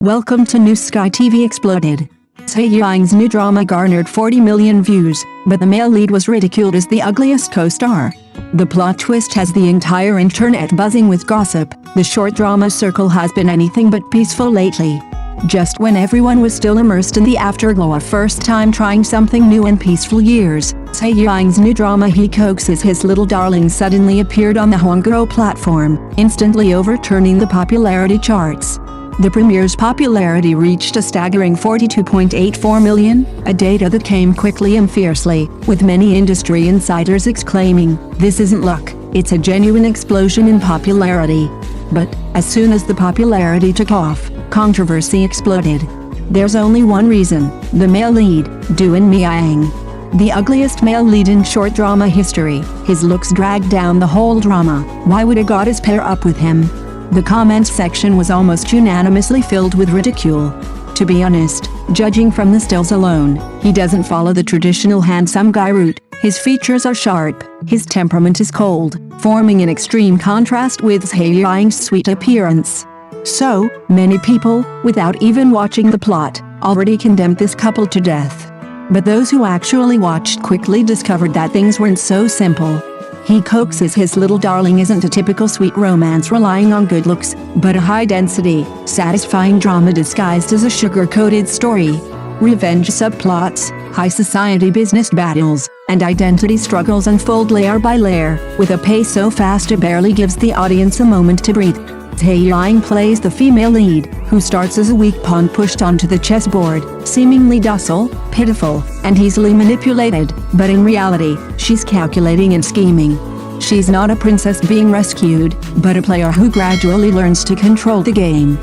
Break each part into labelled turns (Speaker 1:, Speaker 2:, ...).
Speaker 1: Welcome to New Sky TV Exploded. Zhai Yiying's new drama garnered 40 million views, but the male lead was ridiculed as the ugliest co-star. The plot twist has the entire internet buzzing with gossip. The short drama circle has been anything but peaceful lately. Just when everyone was still immersed in the afterglow of first time trying something new in peaceful years, Zhai Yiying's new drama He Coaxes His Little Darling suddenly appeared on the Hongguo platform, instantly overturning the popularity charts. The premiere's popularity reached a staggering 42.84 million, a data that came quickly and fiercely, with many industry insiders exclaiming, "This isn't luck, it's a genuine explosion in popularity." But, as soon as the popularity took off, controversy exploded. There's only one reason: the male lead, Zhai Yiying. The ugliest male lead in short drama history, his looks dragged down the whole drama. Why would a goddess pair up with him? The comments section was almost unanimously filled with ridicule. To be honest, judging from the stills alone, he doesn't follow the traditional handsome guy route. His features are sharp, his temperament is cold, forming an extreme contrast with Zhai Yiying's sweet appearance. So, many people, without even watching the plot, already condemned this couple to death. But those who actually watched quickly discovered that things weren't so simple. He Coaxes His Little Darling isn't a typical sweet romance relying on good looks, but a high-density, satisfying drama disguised as a sugar-coated story. Revenge subplots, high-society business battles, and identity struggles unfold layer by layer, with a pace so fast it barely gives the audience a moment to breathe. Zhai Yiying plays the female lead, who starts as a weak pawn pushed onto the chessboard, seemingly docile, pitiful, and easily manipulated, but in reality, she's calculating and scheming. She's not a princess being rescued, but a player who gradually learns to control the game.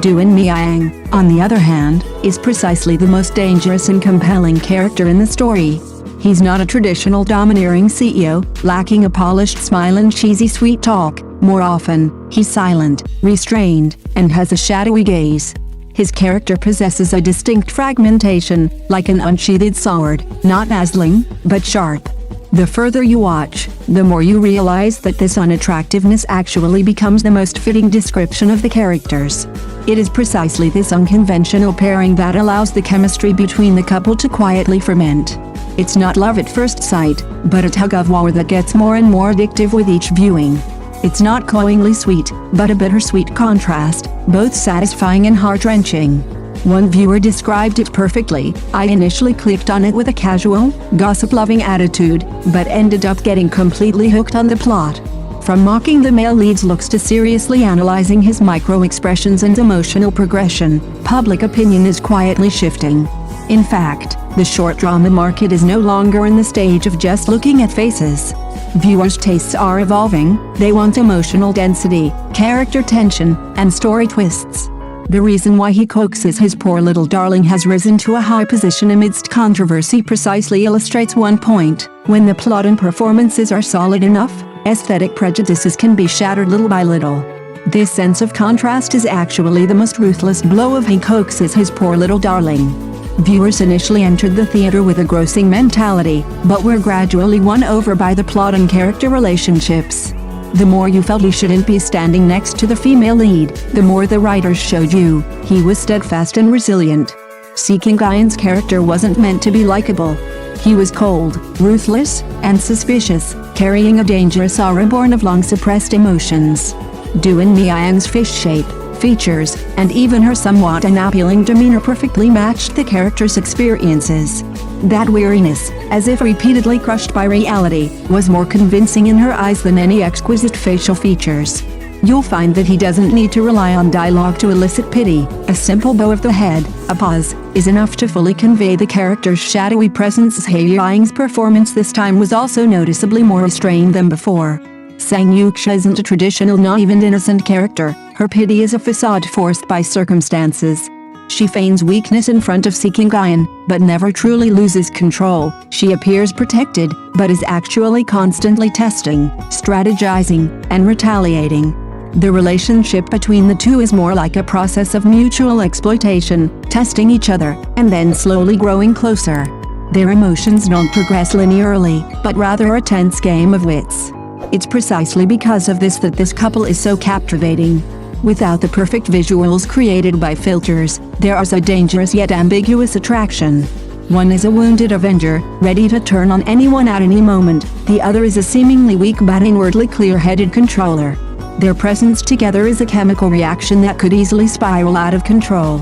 Speaker 1: Zhai Yiying, on the other hand, is precisely the most dangerous and compelling character in the story. He's not a traditional domineering CEO, lacking a polished smile and cheesy sweet talk. More often, he's silent, restrained, and has a shadowy gaze. His character possesses a distinct fragmentation, like an unsheathed sword, not dazzling, but sharp. The further you watch, the more you realize that this unattractiveness actually becomes the most fitting description of the characters. It is precisely this unconventional pairing that allows the chemistry between the couple to quietly ferment. It's not love at first sight, but a tug-of-war that gets more and more addictive with each viewing. It's not cloyingly sweet, but a bittersweet contrast, both satisfying and heart-wrenching. One viewer described it perfectly: "I initially clicked on it with a casual, gossip-loving attitude, but ended up getting completely hooked on the plot." From mocking the male lead's looks to seriously analyzing his micro-expressions and emotional progression, public opinion is quietly shifting. In fact, the short drama market is no longer in the stage of just looking at faces. Viewers' tastes are evolving. They want emotional density, character tension, and story twists. The reason why He Coaxes His Poor Little Darling has risen to a high position amidst controversy precisely illustrates one point: when the plot and performances are solid enough, aesthetic prejudices can be shattered little by little. This sense of contrast is actually the most ruthless blow of He Coaxes His Poor Little Darling. Viewers initially entered the theater with a grossing mentality, but were gradually won over by the plot and character relationships. The more you felt he shouldn't be standing next to the female lead, the more the writers showed you he was steadfast and resilient. Zhai Yiying's character wasn't meant to be likable. He was cold, ruthless, and suspicious, carrying a dangerous aura born of long-suppressed emotions. Zhai Yiying's fish shape, features, and even her somewhat unappealing demeanor perfectly matched the character's experiences. That weariness, as if repeatedly crushed by reality, was more convincing in her eyes than any exquisite facial features. You'll find that he doesn't need to rely on dialogue to elicit pity. A simple bow of the head, a pause, is enough to fully convey the character's shadowy presence. Zhai Yiying's performance this time was also noticeably more restrained than before. Zhai Yiying isn't a traditional naive and innocent character. Her pity is a facade forced by circumstances. She feigns weakness in front of Zhai Yiying, but never truly loses control. She appears protected, but is actually constantly testing, strategizing, and retaliating. The relationship between the two is more like a process of mutual exploitation, testing each other, and then slowly growing closer. Their emotions don't progress linearly, but rather a tense game of wits. It's precisely because of this that this couple is so captivating. Without the perfect visuals created by filters, there is a dangerous yet ambiguous attraction. One is a wounded Avenger, ready to turn on anyone at any moment. The other is a seemingly weak but inwardly clear-headed controller. Their presence together is a chemical reaction that could easily spiral out of control.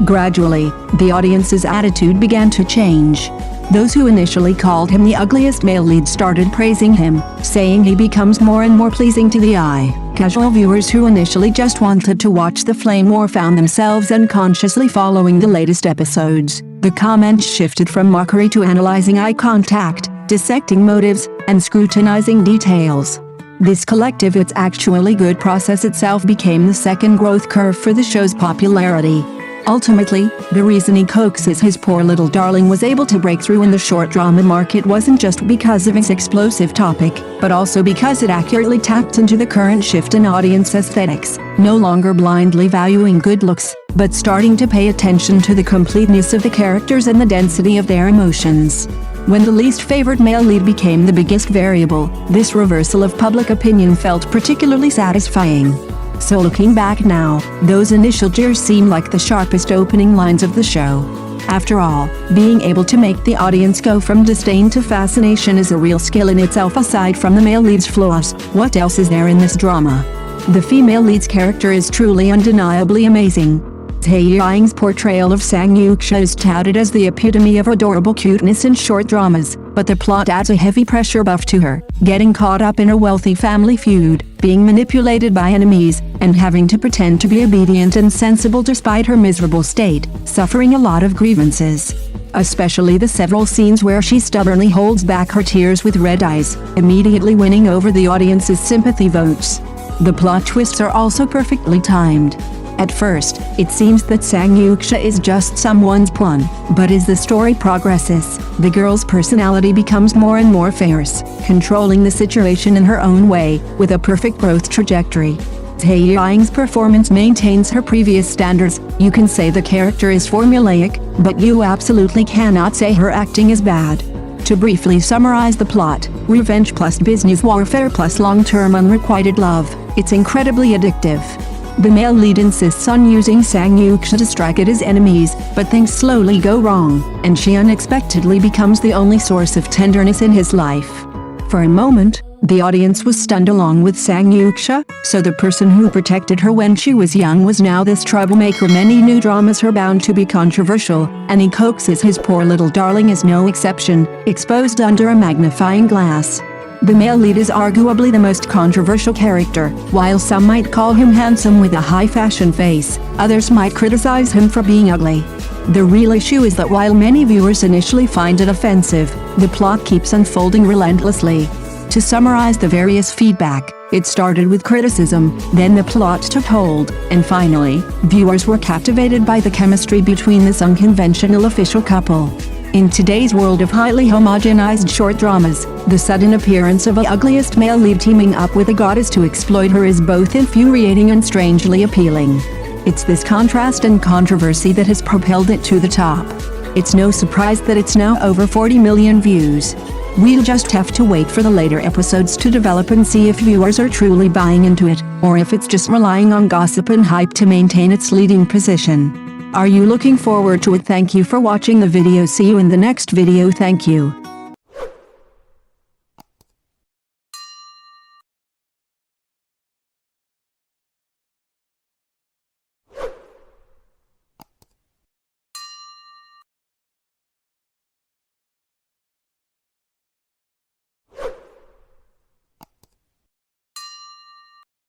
Speaker 1: Gradually, the audience's attitude began to change. Those who initially called him the ugliest male lead started praising him, saying he becomes more and more pleasing to the eye. Casual viewers who initially just wanted to watch the flame war found themselves unconsciously following the latest episodes. The comments shifted from mockery to analyzing eye contact, dissecting motives, and scrutinizing details. This collective "it's actually good" process itself became the second growth curve for the show's popularity. Ultimately, the reason he coaxes his poor little darling was able to break through in the short drama market wasn't just because of its explosive topic, but also because it accurately tapped into the current shift in audience aesthetics, no longer blindly valuing good looks, but starting to pay attention to the completeness of the characters and the density of their emotions. When the least favorite male lead became the biggest variable, this reversal of public opinion felt particularly satisfying. So looking back now, those initial jeers seem like the sharpest opening lines of the show. After all, being able to make the audience go from disdain to fascination is a real skill in itself. Aside from the male lead's flaws, what else is there in this drama? The female lead's character is truly undeniably amazing. Zhai Yiying's portrayal of Sang Yuxia is touted as the epitome of adorable cuteness in short dramas, but the plot adds a heavy pressure buff to her, getting caught up in a wealthy family feud, being manipulated by enemies, and having to pretend to be obedient and sensible despite her miserable state, suffering a lot of grievances. Especially the several scenes where she stubbornly holds back her tears with red eyes, immediately winning over the audience's sympathy votes. The plot twists are also perfectly timed. At first, it seems that Sang Yuxia is just someone's pawn, but as the story progresses, the girl's personality becomes more and more fierce, controlling the situation in her own way, with a perfect growth trajectory. Zhai Yiying's performance maintains her previous standards. You can say the character is formulaic, but you absolutely cannot say her acting is bad. To briefly summarize the plot, revenge plus business warfare plus long-term unrequited love, it's incredibly addictive. The male lead insists on using Sang Yuxia to strike at his enemies, but things slowly go wrong, and she unexpectedly becomes the only source of tenderness in his life. For a moment, the audience was stunned along with Sang Yuxia, so the person who protected her when she was young was now this troublemaker. Many new dramas are bound to be controversial, and he coaxes his poor little darling is no exception, exposed under a magnifying glass. The male lead is arguably the most controversial character. While some might call him handsome with a high-fashion face, others might criticize him for being ugly. The real issue is that while many viewers initially find it offensive, the plot keeps unfolding relentlessly. To summarize the various feedback, it started with criticism, then the plot took hold, and finally, viewers were captivated by the chemistry between this unconventional official couple. In today's world of highly homogenized short dramas, the sudden appearance of the ugliest male lead teaming up with a goddess to exploit her is both infuriating and strangely appealing. It's this contrast and controversy that has propelled it to the top. It's no surprise that it's now over 40 million views. We'll just have to wait for the later episodes to develop and see if viewers are truly buying into it, or if it's just relying on gossip and hype to maintain its leading position. Are you looking forward to it? Thank you for watching the video. See you in the next video. Thank you.